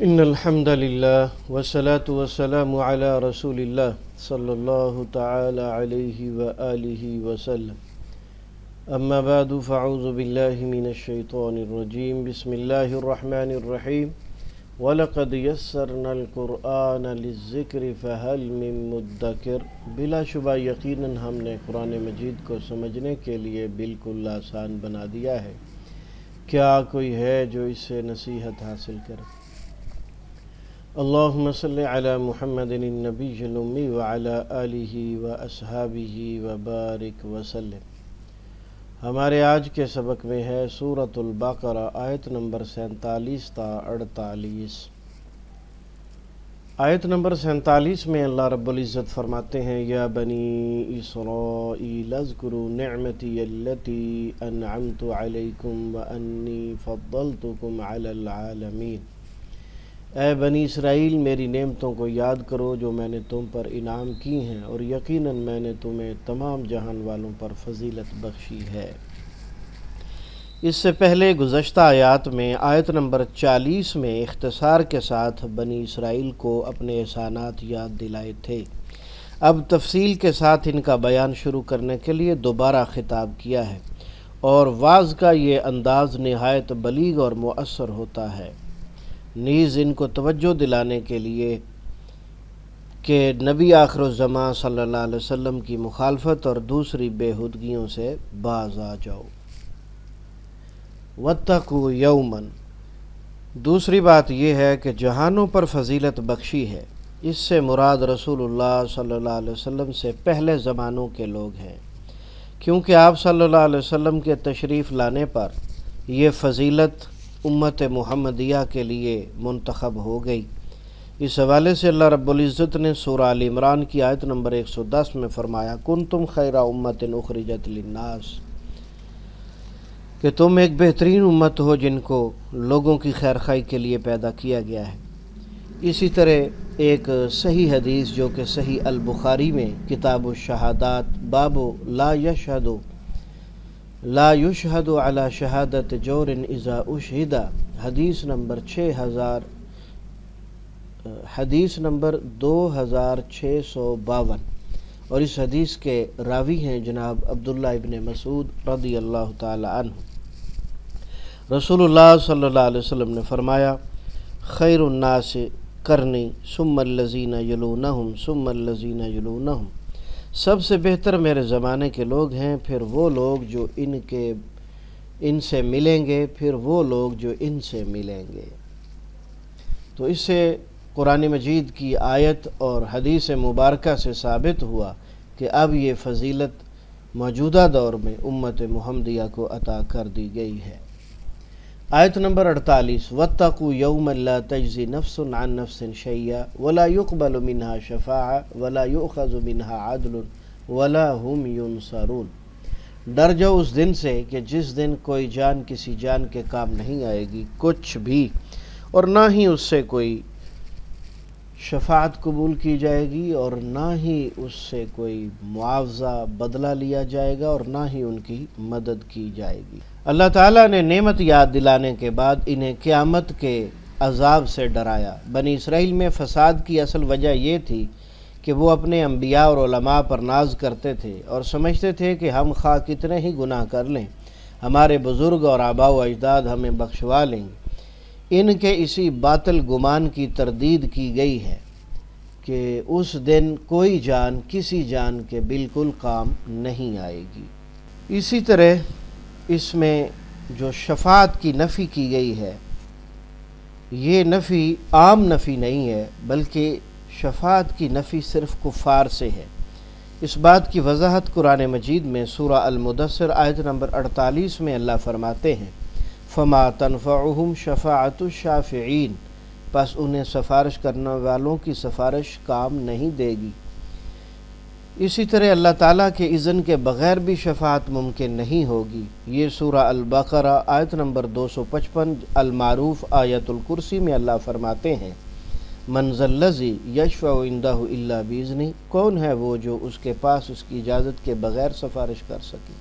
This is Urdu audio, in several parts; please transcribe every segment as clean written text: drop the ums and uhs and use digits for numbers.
ان الحمد للہ والصلاة والسلام علی رسول اللہ صلی اللہ تعالی علیہ وآلہ وسلم اما بعد فاعوذ باللہ من الشیطان الرجیم بسم اللہ الرحمن الرحیم وَلَقَدْ يَسَّرْنَا الْقُرْآنَ لِلذِّكْرِ فَهَلْ مِن مُدَّكِرٍ بلا شبہ یقیناً ہم نے قرآن مجید کو سمجھنے کے لیے بالکل آسان بنا دیا ہے، کیا کوئی ہے جو اس سے نصیحت حاصل کرے؟ اللہم صلی علی محمد النبی الامی وعلی آلہ واصحابہ وبارک وسلم۔ ہمارے آج کے سبق میں ہے سورۃ البقرہ آیت نمبر 47 تا 48۔ آیت نمبر 47 میں اللہ رب العزت فرماتے ہیں یا بنی اسرائیل اذکروا نعمتی التی انعمت علیکم وانی فضلتکم علی العالمین۔ اے بنی اسرائیل میری نعمتوں کو یاد کرو جو میں نے تم پر انعام کی ہیں، اور یقیناً میں نے تمہیں تمام جہان والوں پر فضیلت بخشی ہے۔ اس سے پہلے گزشتہ آیات میں آیت نمبر 40 میں اختصار کے ساتھ بنی اسرائیل کو اپنے احسانات یاد دلائے تھے۔ اب تفصیل کے ساتھ ان کا بیان شروع کرنے کے لیے دوبارہ خطاب کیا ہے، اور وعظ کا یہ انداز نہایت بلیغ اور مؤثر ہوتا ہے، نیز ان کو توجہ دلانے کے لیے کہ نبی آخر الزمان صلی اللہ علیہ وسلم کی مخالفت اور دوسری بےہودگیوں سے باز آ جاؤ۔ واتقوا یوما، دوسری بات یہ ہے کہ جہانوں پر فضیلت بخشی ہے، اس سے مراد رسول اللہ صلی اللہ علیہ وسلم سے پہلے زمانوں کے لوگ ہیں، کیونکہ آپ صلی اللہ علیہ وسلم کے تشریف لانے پر یہ فضیلت امت محمدیہ کے لیے منتخب ہو گئی۔ اس حوالے سے اللہ رب العزت نے سورہ آل عمران کی آیت نمبر 110 میں فرمایا کنتم خیر امت اخرجت للناس، کہ تم ایک بہترین امت ہو جن کو لوگوں کی خیر خواہی کے لیے پیدا کیا گیا ہے۔ اسی طرح ایک صحیح حدیث جو کہ صحیح البخاری میں کتاب الشہادات باب لا یشہد علی شہادت جور اذا اشہد، حدیث نمبر 2652، اور اس حدیث کے راوی ہیں جناب عبداللہ ابن مسعود رضی اللہ تعالی عنہ۔ رسول اللہ صلی اللہ علیہ وسلم نے فرمایا خیر الناس قرنی ثم الذین یلونہم ثم الذین یلونہم، سب سے بہتر میرے زمانے کے لوگ ہیں، پھر وہ لوگ جو ان سے ملیں گے، پھر وہ لوگ جو ان سے ملیں گے۔ تو اس سے قرآن مجید کی آیت اور حدیث مبارکہ سے ثابت ہوا کہ اب یہ فضیلت موجودہ دور میں امت محمدیہ کو عطا کر دی گئی ہے۔ آیت نمبر 48 واتقوا یوما لا تجزی نفس عن نفس شیئا ولا يقبل منها شفاعة ولا يؤخذ منها عدل ولا هم ينصرون، ڈر جاؤ اس دن سے کہ جس دن کوئی جان کسی جان کے کام نہیں آئے گی کچھ بھی، اور نہ ہی اس سے کوئی شفاعت قبول کی جائے گی، اور نہ ہی اس سے کوئی معاوضہ بدلہ لیا جائے گا، اور نہ ہی ان کی مدد کی جائے گی۔ اللہ تعالیٰ نے نعمت یاد دلانے کے بعد انہیں قیامت کے عذاب سے ڈرایا۔ بنی اسرائیل میں فساد کی اصل وجہ یہ تھی کہ وہ اپنے انبیاء اور علماء پر ناز کرتے تھے اور سمجھتے تھے کہ ہم خواہ کتنے ہی گناہ کر لیں ہمارے بزرگ اور آباء و اجداد ہمیں بخشوا لیں گے۔ ان کے اسی باطل گمان کی تردید کی گئی ہے کہ اس دن کوئی جان کسی جان کے بالکل کام نہیں آئے گی۔ اسی طرح اس میں جو شفاعت کی نفی کی گئی ہے، یہ نفی عام نفی نہیں ہے، بلکہ شفاعت کی نفی صرف کفار سے ہے۔ اس بات کی وضاحت قرآن مجید میں سورہ المدثر آیت نمبر 48 میں اللہ فرماتے ہیں فما تنفعهم شفاعت الشافعین، پس انہیں سفارش کرنے والوں کی سفارش کام نہیں دے گی۔ اسی طرح اللہ تعالیٰ کے اذن کے بغیر بھی شفاعت ممکن نہیں ہوگی۔ یہ سورہ البقرہ آیت نمبر 255 المعروف آیت الکرسی میں اللہ فرماتے ہیں من ذا الذی یشفع عندہ الا باذنہ، کون ہے وہ جو اس کے پاس اس کی اجازت کے بغیر سفارش کر سکے؟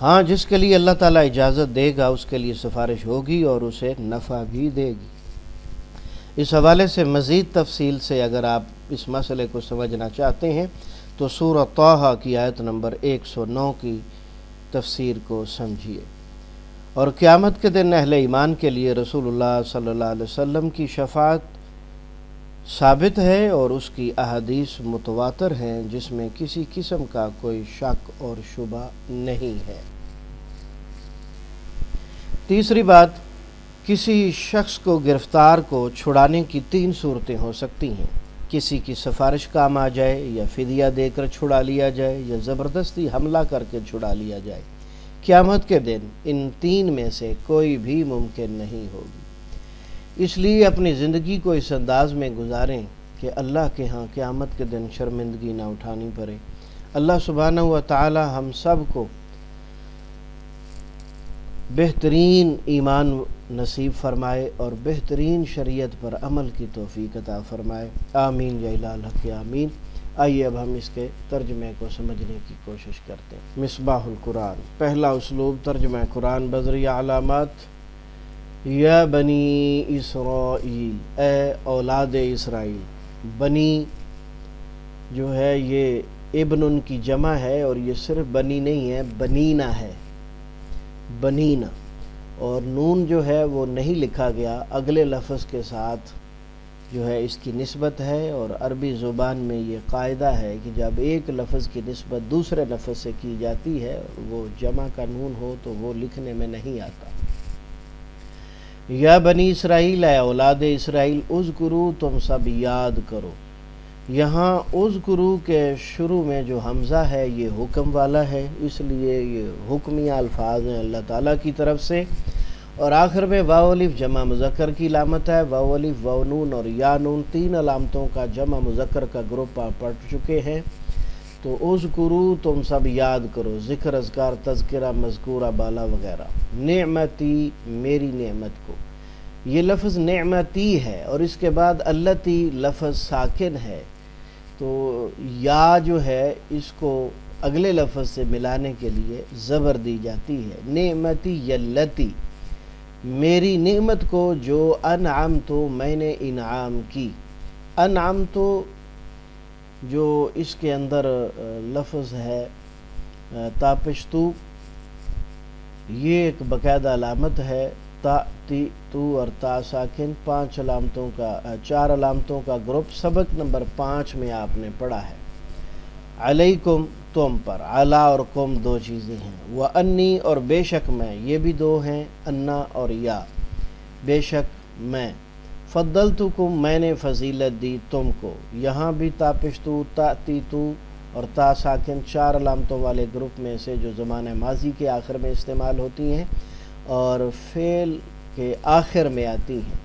ہاں، جس کے لیے اللہ تعالیٰ اجازت دے گا اس کے لیے سفارش ہوگی اور اسے نفع بھی دے گی۔ اس حوالے سے مزید تفصیل سے اگر آپ اس مسئلے کو سمجھنا چاہتے ہیں تو سورہ طٰہٰ کی آیت نمبر 109 کی تفسیر کو سمجھیے۔ اور قیامت کے دن اہل ایمان کے لیے رسول اللہ صلی اللہ علیہ وسلم کی شفاعت ثابت ہے اور اس کی احادیث متواتر ہیں، جس میں کسی قسم کا کوئی شک اور شبہ نہیں ہے۔ تیسری بات، کسی شخص کو گرفتار کو چھڑانے کی 3 صورتیں ہو سکتی ہیں۔ کسی کی سفارش کام آ جائے، یا فدیہ دے کر چھڑا لیا جائے، یا زبردستی حملہ کر کے چھڑا لیا جائے۔ قیامت کے دن ان 3 میں سے کوئی بھی ممکن نہیں ہوگی۔ اس لیے اپنی زندگی کو اس انداز میں گزاریں کہ اللہ کے ہاں قیامت کے دن شرمندگی نہ اٹھانی پڑے۔ اللہ سبحانہ و تعالی ہم سب کو بہترین ایمان نصیب فرمائے اور بہترین شریعت پر عمل کی توفیق عطا فرمائے، آمین یا الہ الحق آمین۔ آئیے اب ہم اس کے ترجمے کو سمجھنے کی کوشش کرتے ہیں۔ مصباح القرآن، پہلا اسلوب ترجمہ قرآن بذریعہ علامات۔ یا بنی اسرائیل، اے اولاد اسرائیل۔ بنی جو ہے یہ ابن کی جمع ہے، اور یہ صرف بنی نہیں ہے، بنینا ہے، بنینا، اور نون جو ہے وہ نہیں لکھا گیا، اگلے لفظ کے ساتھ جو ہے اس کی نسبت ہے۔ اور عربی زبان میں یہ قاعدہ ہے کہ جب ایک لفظ کی نسبت دوسرے لفظ سے کی جاتی ہے، وہ جمع کا نون ہو تو وہ لکھنے میں نہیں آتا۔ یا بنی اسرائیل، اے اولاد اسرائیل، اذکروا، تم سب یاد کرو۔ یہاں اذکروا کے شروع میں جو حمزہ ہے یہ حکم والا ہے، اس لیے یہ حکمیہ الفاظ ہیں اللہ تعالیٰ کی طرف سے، اور آخر میں واو الف جمع مذکر کی علامت ہے۔ واو الف، واو نون اور یا نون 3 علامتوں کا جمع مذکر کا گروپ آپ پڑھ چکے ہیں۔ تو اذکروا، تم سب یاد کرو، ذکر، اذکار، تذکرہ، مذکورہ، بالا وغیرہ۔ نعمتی، میری نعمت کو، یہ لفظ نعمتی ہے، اور اس کے بعد اللتی لفظ ساکن ہے، تو یا جو ہے اس کو اگلے لفظ سے ملانے کے لیے زبر دی جاتی ہے۔ نعمتی یلتی، میری نعمت کو جو انعمتو، میں نے انعام کی۔ انعمتو جو اس کے اندر لفظ ہے تاپشتو، یہ ایک باقاعدہ علامت ہے، تا، تی، تو اور تا ساکن، 4 علامتوں کا گروپ سبق نمبر 5 میں آپ نے پڑھا ہے۔ علیکم، تم پر، علا اور کم 2 چیزیں ہیں، وانی اور بے شک میں، یہ بھی 2 ہیں، انا اور یا، بے شک میں، فضلتکم، میں نے فضیلت دی تم کو، یہاں بھی تاپشتو، تاتیتو اور تا ساکن 4 علامتوں والے گروپ میں سے جو زمانہ ماضی کے آخر میں استعمال ہوتی ہیں اور فعل کے آخر میں آتی ہیں۔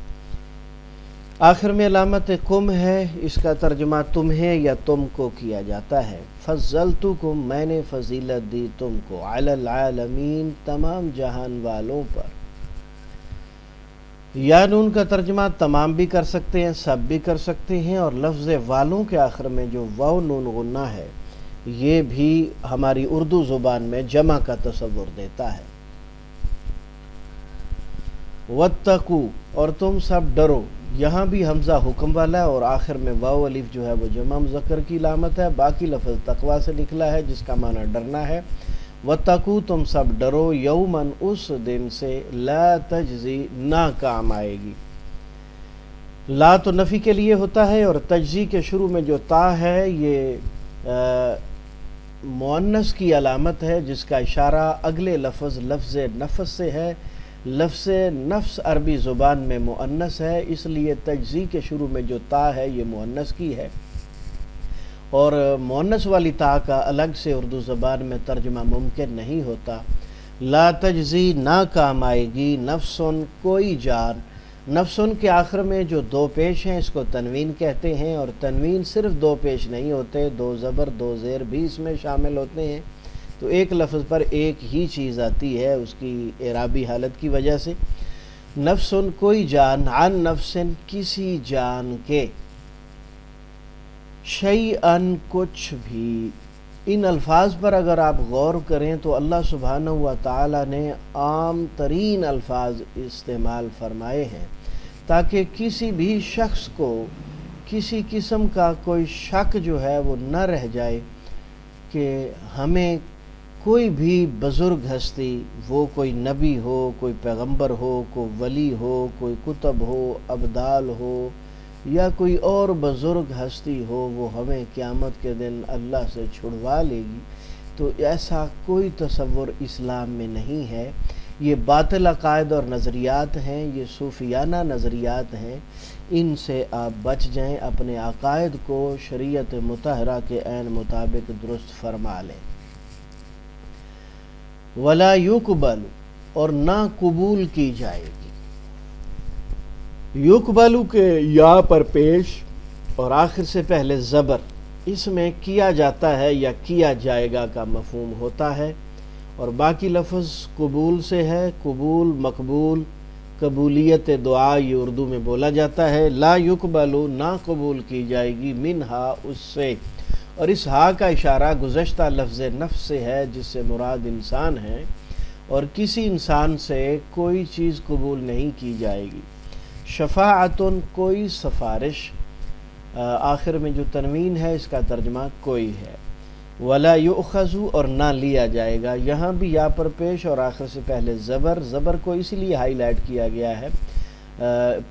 آخر میں علامت کم ہے، اس کا ترجمہ تمہیں یا تم کو کیا جاتا ہے۔ فضلتکم، میں نے فضیلت دی تم کو، علی العالمین، تمام جہان والوں پر۔ یا نون کا ترجمہ تمام بھی کر سکتے ہیں، سب بھی کر سکتے ہیں، اور لفظ والوں کے آخر میں جو واو نون غنہ ہے یہ بھی ہماری اردو زبان میں جمع کا تصور دیتا ہے۔ واتقوا، اور تم سب ڈرو، یہاں بھی حمزہ حکم والا ہے، اور آخر میں واو الف جو ہے وہ جمع مذکر کی علامت ہے، باقی لفظ تقویٰ سے نکلا ہے جس کا معنی ڈرنا ہے۔ واتقوا، تم سب ڈرو، یومن، اس دن سے، لا تجزی، نہ کام آئے گی۔ لا تو نفی کے لیے ہوتا ہے، اور تجزی کے شروع میں جو تا ہے یہ مؤنث کی علامت ہے، جس کا اشارہ اگلے لفظ لفظ نفس سے ہے۔ لفظ نفس عربی زبان میں مؤنث ہے، اس لیے تجزی کے شروع میں جو تا ہے یہ مؤنث کی ہے، اور مؤنث والی تا کا الگ سے اردو زبان میں ترجمہ ممکن نہیں ہوتا۔ لا تجزی، نہ کام آئے گی، نفسن، کوئی جان۔ نفسن کے آخر میں جو 2 پیش ہیں اس کو تنوین کہتے ہیں، اور تنوین صرف 2 پیش نہیں ہوتے، 2 زبر 2 زیر بھی اس میں شامل ہوتے ہیں، تو ایک لفظ پر ایک ہی چیز آتی ہے اس کی اعرابی حالت کی وجہ سے۔ نفسن، کوئی جان، عن نفسن، کسی جان کے، شیئن، کچھ بھی۔ ان الفاظ پر اگر آپ غور کریں تو اللہ سبحانہ و تعالی نے عام ترین الفاظ استعمال فرمائے ہیں تاکہ کسی بھی شخص کو کسی قسم کا کوئی شک جو ہے وہ نہ رہ جائے کہ ہمیں کوئی بھی بزرگ ہستی، وہ کوئی نبی ہو، کوئی پیغمبر ہو، کوئی ولی ہو، کوئی کتب ہو، ابدال ہو، یا کوئی اور بزرگ ہستی ہو، وہ ہمیں قیامت کے دن اللہ سے چھڑوا لے گی، تو ایسا کوئی تصور اسلام میں نہیں ہے۔ یہ باطل عقائد اور نظریات ہیں، یہ صوفیانہ نظریات ہیں، ان سے آپ بچ جائیں، اپنے عقائد کو شریعت مطہرہ کے عین مطابق درست فرما لیں۔ ولا یقبل، اور نہ قبول کی جائے گی۔ یقبل کے یا پر پیش اور آخر سے پہلے زبر، اس میں کیا جاتا ہے یا کیا جائے گا کا مفہوم ہوتا ہے، اور باقی لفظ قبول سے ہے، قبول، مقبول، قبولیت دعا، یہ اردو میں بولا جاتا ہے۔ لا یقبل، نہ قبول کی جائے گی، منہا، اس سے، اور اس ہا کا اشارہ گزشتہ لفظ نفس سے ہے جس سے مراد انسان ہے، اور کسی انسان سے کوئی چیز قبول نہیں کی جائے گی۔ شفاعتن، کوئی سفارش، آخر میں جو تنوین ہے اس کا ترجمہ کوئی ہے۔ ولا یؤخذ، اور نہ لیا جائے گا، یہاں بھی یا پر پیش اور آخر سے پہلے زبر کو اسی لیے ہائی لائٹ کیا گیا ہے۔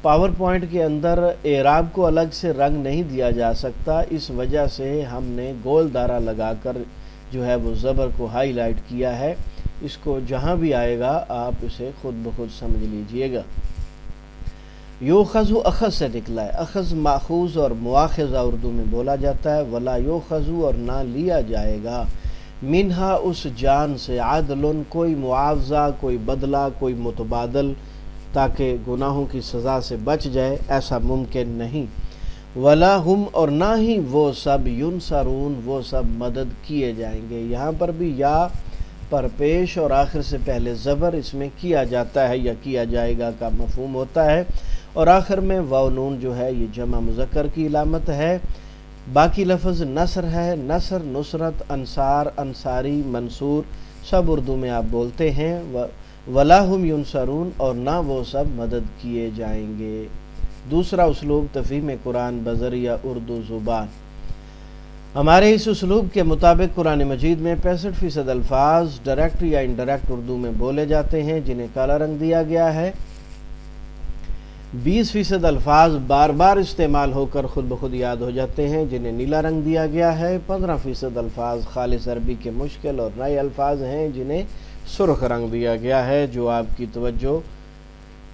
پاور پوائنٹ کے اندر اعراب کو الگ سے رنگ نہیں دیا جا سکتا، اس وجہ سے ہم نے گول دائرہ لگا کر جو ہے وہ زبر کو ہائی لائٹ کیا ہے۔ اس کو جہاں بھی آئے گا آپ اسے خود بخود سمجھ لیجئے گا۔ یوخذ اخذ سے نکلا ہے، اخذ ماخوذ اور مواخذہ اردو میں بولا جاتا ہے۔ ولا یوخذ، اور نہ لیا جائے گا، منہا، اس جان سے، عدل، کوئی معاوضہ، کوئی بدلہ، کوئی متبادل، تاکہ گناہوں کی سزا سے بچ جائے، ایسا ممکن نہیں۔ ولا ہم، اور نہ ہی وہ سب، ینصرون، وہ سب مدد کیے جائیں گے۔ یہاں پر بھی یا پر پیش اور آخر سے پہلے زبر، اس میں کیا جاتا ہے یا کیا جائے گا کا مفہوم ہوتا ہے، اور آخر میں واو نون جو ہے یہ جمع مذکر کی علامت ہے۔ باقی لفظ نصر ہے، نصر، نصرت، انصار، انصاری، منصور، سب اردو میں آپ بولتے ہیں۔ ولا ہم ینصرون، اور نہ وہ سب مدد کیے جائیں گے۔ دوسرا اسلوب تفہیم قرآن بذریعہ اردو زبان۔ ہمارے اس اسلوب کے مطابق قرآن مجید میں 65% الفاظ ڈائریکٹ یا انڈائریکٹ اردو میں بولے جاتے ہیں جنہیں کالا رنگ دیا گیا ہے۔ 20% الفاظ بار بار استعمال ہو کر خود بخود یاد ہو جاتے ہیں جنہیں نیلا رنگ دیا گیا ہے۔ 15% الفاظ خالص عربی کے مشکل اور نئے الفاظ ہیں جنہیں سرخ رنگ دیا گیا ہے، جو آپ کی توجہ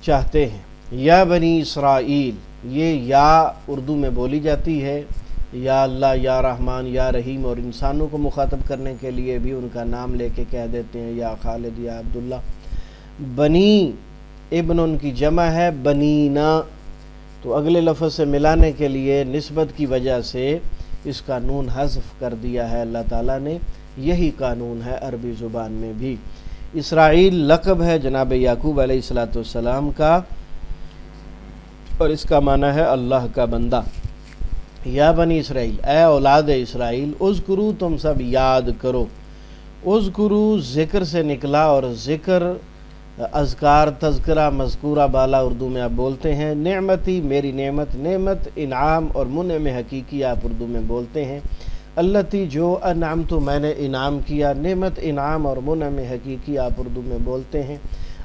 چاہتے ہیں۔ یا بنی اسرائیل، یہ یا اردو میں بولی جاتی ہے، یا اللہ، یا رحمان، یا رحیم، اور انسانوں کو مخاطب کرنے کے لیے بھی ان کا نام لے کے کہہ دیتے ہیں، یا خالد، یا عبداللہ۔ بنی، ابن ان کی جمع ہے، بنینا، تو اگلے لفظ سے ملانے کے لیے نسبت کی وجہ سے اس کا نون حذف کر دیا ہے اللہ تعالیٰ نے۔ یہی قانون ہے عربی زبان میں بھی۔ اسرائیل لقب ہے جناب یعقوب علیہ السلام کا، اور اس کا معنی ہے اللہ کا بندہ۔ یا بنی اسرائیل، اے اولاد اسرائیل، اذکرو، تم سب یاد کرو۔ اذکرو ذکر سے نکلا، اور ذکر، اذکار، تذکرہ، مذکورہ بالا اردو میں آپ بولتے ہیں۔ نعمتی، میری نعمت، نعمت انعام اور منعم حقیقی آپ اردو میں بولتے ہیں۔ التی، جو، انعمت، میں نے انعام کیا، نعمت انعام اور منعم حقیقی آپ اردو میں بولتے ہیں۔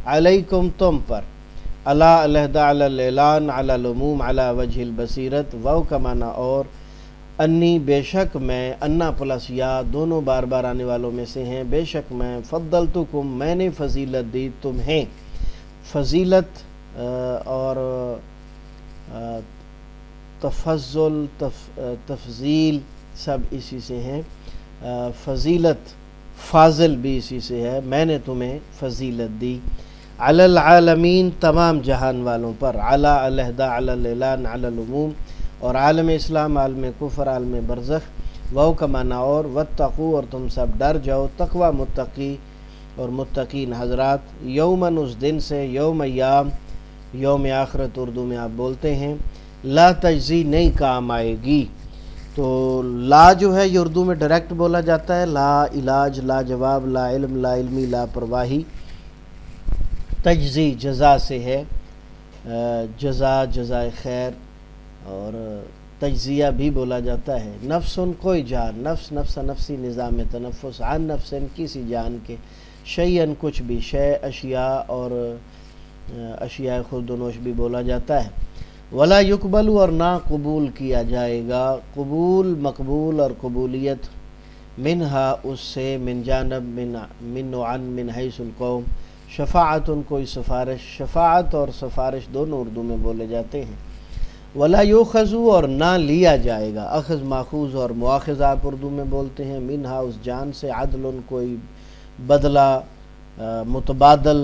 علیکم، تم پر، علی علیحدہ، علی الاعلان، علی العموم، علی وجہ البصیرت، واو کا معنی اور، انی، بے شک میں، انا پلس یا دونوں بار بار آنے والوں میں سے ہیں، بے شک میں، فضلتکم، میں نے فضیلت دی تمہیں۔ فضیلت اور تفضل، تفضیل سب اسی سے ہیں۔ فضیلت، فاضل بھی اسی سے ہے، میں نے تمہیں فضیلت دی۔ علی العالمین، تمام جہان والوں پر، علی علیحدہ، علی الاعلان، علی العموم، اور عالم اسلام، عالم کفر، عالم برزخ، واو کا معنی اور، واتقوا، اور تم سب ڈر جاؤ، تقوی متقی اور متقین حضرات، یومن، اس دن سے، یوم ایام، یوم آخرت اردو میں آپ بولتے ہیں۔ لا تجزی، نہیں کام آئے گی، تو لا جو ہے یہ اردو میں ڈائریکٹ بولا جاتا ہے، لا علاج، لا جواب، لا علم، لا علمی، لا پرواہی۔ تجزی جزا سے ہے، جزائے خیر اور تجزیہ بھی بولا جاتا ہے۔ نفس کوئی جان، نفس نفسی نظام تنفس، عن نفس کسی جان کے، شیئن کچھ بھی، شے اشیاء اور اشیاء خرد و نوش بھی بولا جاتا ہے۔ ولا یقبل اور نہ قبول کیا جائے گا، قبول مقبول اور قبولیت، منہا اس سے، من جانب، من عن، من حیث القوم، شفاعت کوئی سفارش، شفاعت اور سفارش دونوں اردو میں بولے جاتے ہیں۔ ولا یؤخذ اور نہ لیا جائے گا، اخذ ماخوذ اور مواخذ آپ اردو میں بولتے ہیں، منہا اس جان سے، عدل کوئی بدلہ، متبادل،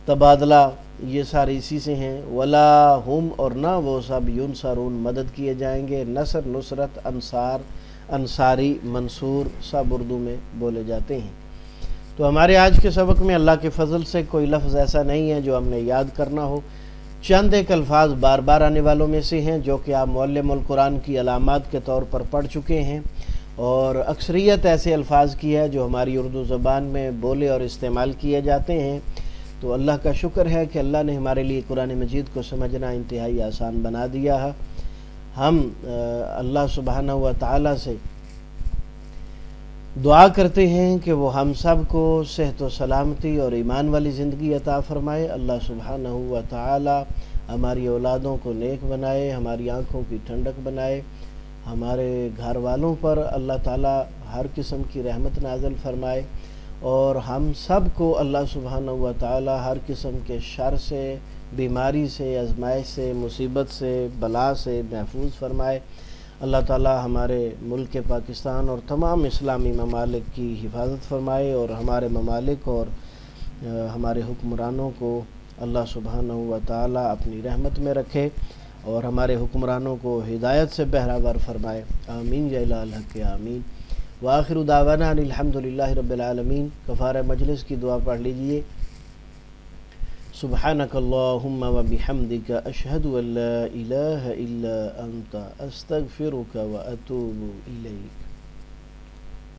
تبادلہ، یہ ساری اسی سے ہیں۔ ولا ہم اور نہ وہ سب، ینصرون مدد کیے جائیں گے، نصر نصرت، انصار انصاری، منصور سب اردو میں بولے جاتے ہیں۔ تو ہمارے آج کے سبق میں اللہ کے فضل سے کوئی لفظ ایسا نہیں ہے جو ہم نے یاد کرنا ہو، چند ایک الفاظ بار بار آنے والوں میں سے ہیں جو کہ آپ معلم القرآن کی علامات کے طور پر پڑھ چکے ہیں، اور اکثریت ایسے الفاظ کی ہے جو ہماری اردو زبان میں بولے اور استعمال کیے جاتے ہیں۔ تو اللہ کا شکر ہے کہ اللہ نے ہمارے لیے قرآن مجید کو سمجھنا انتہائی آسان بنا دیا ہے۔ ہم اللہ سبحانہ و تعالیٰ سے دعا کرتے ہیں کہ وہ ہم سب کو صحت و سلامتی اور ایمان والی زندگی عطا فرمائے۔ اللہ سبحانہ و تعالی ہماری اولادوں کو نیک بنائے، ہماری آنکھوں کی ٹھنڈک بنائے، ہمارے گھر والوں پر اللہ تعالی ہر قسم کی رحمت نازل فرمائے، اور ہم سب کو اللہ سبحانہ و تعالی ہر قسم کے شر سے، بیماری سے، آزمائش سے، مصیبت سے، بلا سے محفوظ فرمائے۔ اللہ تعالی ہمارے ملک پاکستان اور تمام اسلامی ممالک کی حفاظت فرمائے، اور ہمارے ممالک اور ہمارے حکمرانوں کو اللہ سبحانہ و تعالی اپنی رحمت میں رکھے، اور ہمارے حکمرانوں کو ہدایت سے بہراور فرمائے۔ آمین یا الہ الحق آمین۔ وآخر دعوانا ان الحمدللہ رب العالمین۔ کفارہ مجلس کی دعا پڑھ لیجئے۔ سبحانک اللہم وبحمدک، اشہد ان لا الہ الا انت، استغفرک واتوب الیک۔